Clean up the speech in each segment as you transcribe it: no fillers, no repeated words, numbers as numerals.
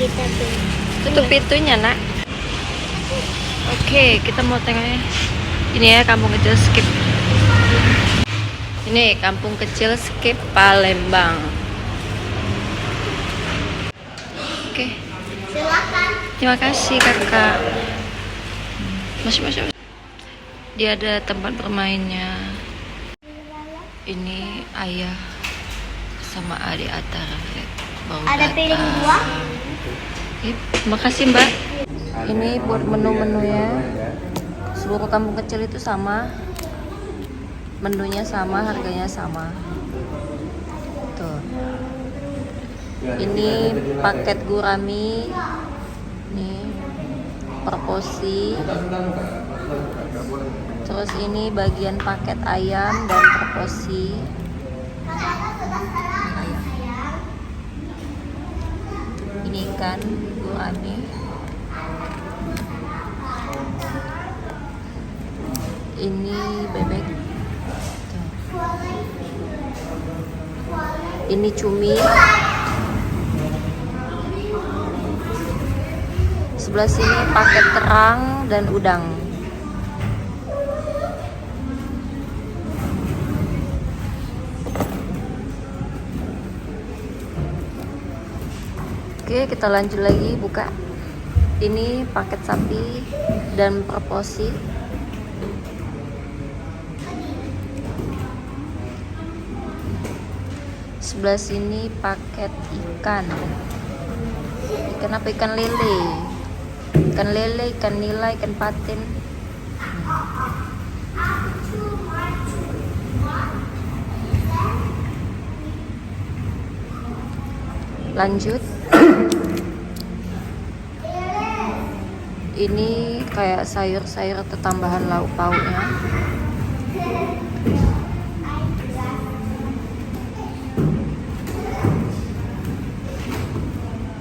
kita tuh. Tutup pintunya, nak. Oke, kita mau tengoknya. Ini ya kampung kecil skip. Ini kampung kecil skip Palembang. Oke. Silakan. Terima kasih kakak. Masuk. Dia ada tempat bermainnya. Ini ayah sama adik Atara. Baru Ada datang. piring dua. Terima kasih mbak. Ini buat menu-menunya. Seluruh kampung kecil itu sama. Menunya sama, harganya sama. Tuh. Ini paket gurami. Nih per porsi. Terus ini bagian paket ayam dan per porsi. Ini ikan gurami. Ini bebek. Ini cumi. Sebelah sini paket kerang dan udang. Oke, kita lanjut lagi buka. Ini paket sapi dan per porsi. Sebelah sini paket ikan. Ikan apa? Ikan lele. Ikan lele, ikan nila, ikan patin. Lanjut. Ini kayak sayur-sayur atau tambahan lauk pauknya.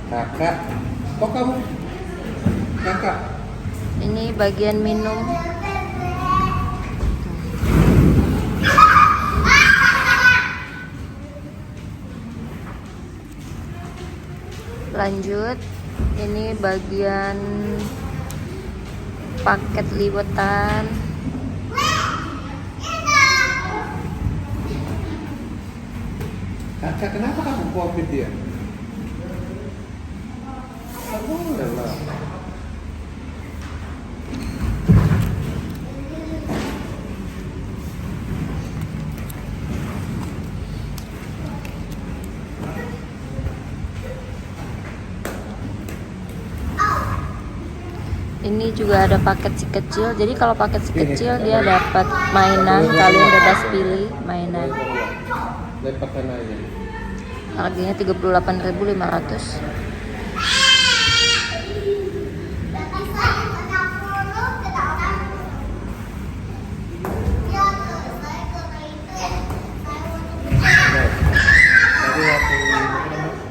Kakak, kok kamu? Kakak. Ini bagian minum. Lanjut, ini bagian paket liwetan. Kakak, kenapa kamu covid dia? Kamu udah lah. Ini juga ada paket si kecil. Jadi kalau paket si kecil dia dapat mainan. Kalian bebas pilih mainan. Lepaskan aja. Harganya 38.500.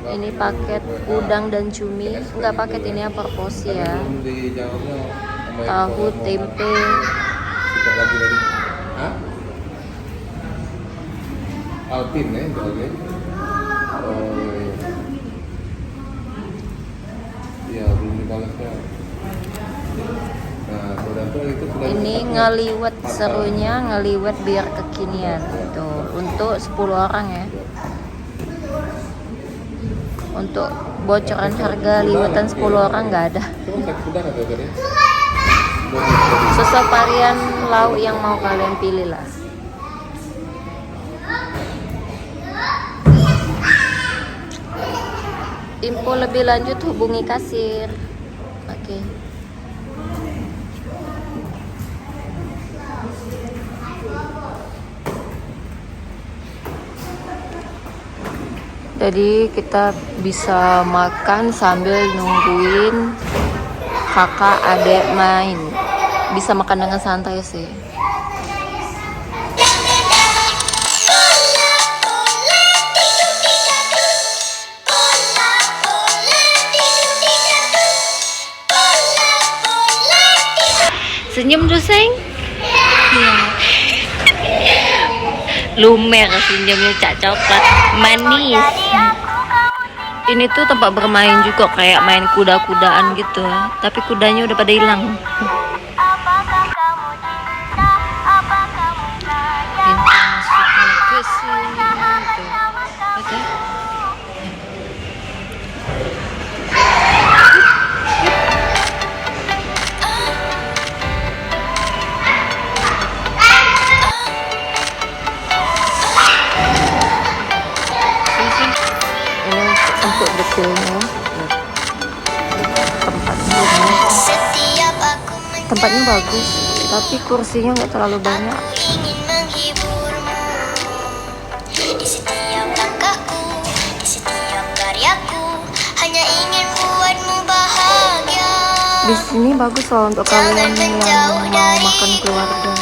Ini paket udang dan cumi. Enggak paket ini ya, per porsi ya. Tahu, tempe. Kita lagi dari. Hah? Alpin ya, jalan. Oh. Iya, belum dibalasnya. Nah, saudara itu sudah. Ini ngeliwet, serunya ngeliwet biar kekinian. Tuh, untuk 10 orang ya. Untuk bocoran harga liwetan 10 orang nggak ada. Sesuai varian lauk yang mau kalian pilih lah. Info lebih lanjut hubungi kasir. Oke. Jadi kita bisa makan sambil nungguin kakak adek main. Bisa makan dengan santai sih. Senyum Duseng? Iya. Lumer senyumnya Cak Coklat, manis. Ini tuh tempat bermain juga, kayak main kuda-kudaan gitu. Tapi kudanya udah pada hilang. Pintu masuknya ke sini tuh. Oke. Ini untuk detailnya. Tempatnya bagus, tapi kursinya nggak terlalu banyak. Ingin menghiburmu di setiap langkahku, di setiap karyaku, hanya ingin buatmu bahagia. Di sini bagus loh untuk kalian yang mau makan keluarga.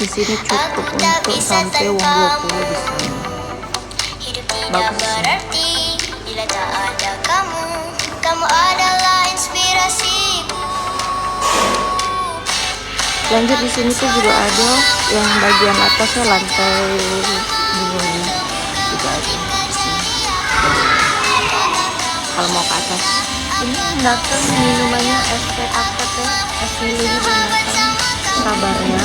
Di sini cukup untuk sampai uang 20 di sana. Hidup tidak Bagus. berarti bila tak ada kamu. Kamu adalah inspirasiku. Lanjut di sini tuh juga ada yang bagian atasnya lantai 2 juga ada di sini. Kalau mau ke atas, ini yang datang minumannya es teh apa teh, es milunya belum datang. Sabarnya.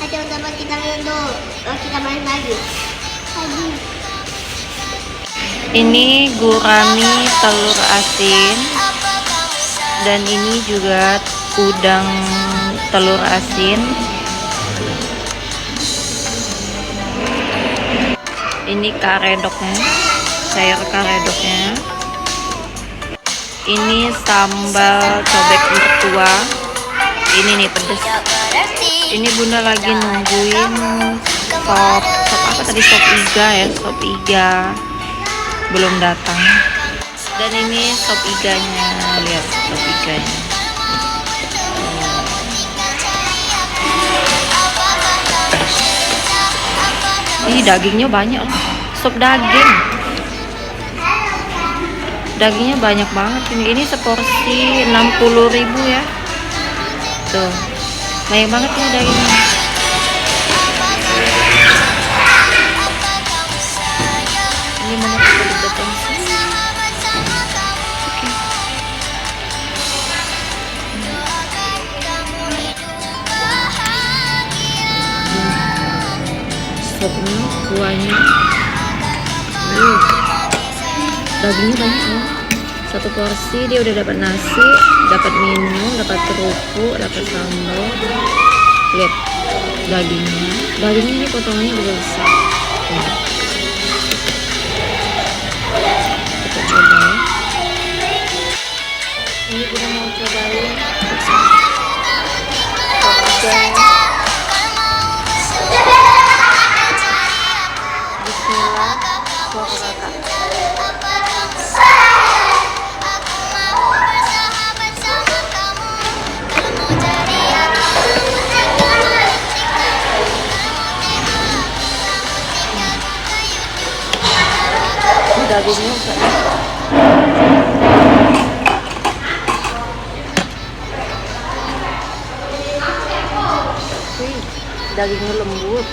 Ada untuk kita dulu, kita main lagi. Ini gurami telur asin, dan ini juga udang telur asin. Ini karedoknya, sayur karedoknya. Ini sambal cobek mertua. Ini nih pedes. Ini bunda lagi nungguin sop apa tadi, sop iga ya, sop iga belum datang. Dan ini sop iganya, lihat sop iganya. Ih, dagingnya banyak loh. Sop daging. Dagingnya banyak banget ini. Ini seporsi 60.000 ya. Tuh. Banyak banget ini dagingnya. Ini mana kita datang sini. Oke. Sopnya, kuahnya. Dagingnya banyak loh. Satu porsi dia udah dapat nasi, dapat minum, dapat kerupuk, dapat sambal. Lihat dagingnya. Dagingnya ini potongannya juga besar. Kita coba. Ini kita mau cobain. Bismillah. Suara kakak. Dagingnya dagingnya lembut.